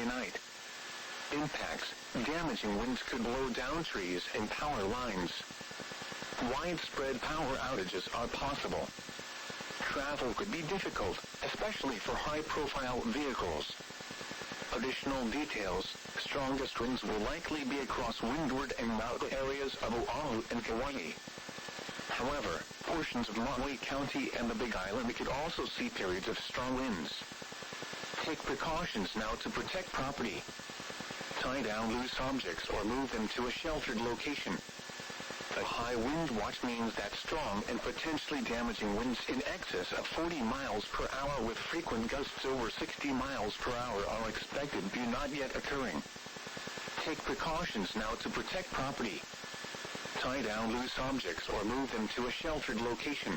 Saturday night. Impacts. Damaging winds could blow down trees and power lines. Widespread power outages are possible. Travel could be difficult, especially for high-profile vehicles. Additional details. Strongest winds will likely be across windward and mountain areas of Oahu and Kauai. However, portions of Maui County and the Big Island could also see periods of strong winds. Take precautions now to protect property. Tie down loose objects or move them to a sheltered location. A high wind watch means that strong and potentially damaging winds in excess of 40 miles per hour with frequent gusts over 60 miles per hour are expected but not yet occurring. Take precautions now to protect property. Tie down loose objects or move them to a sheltered location.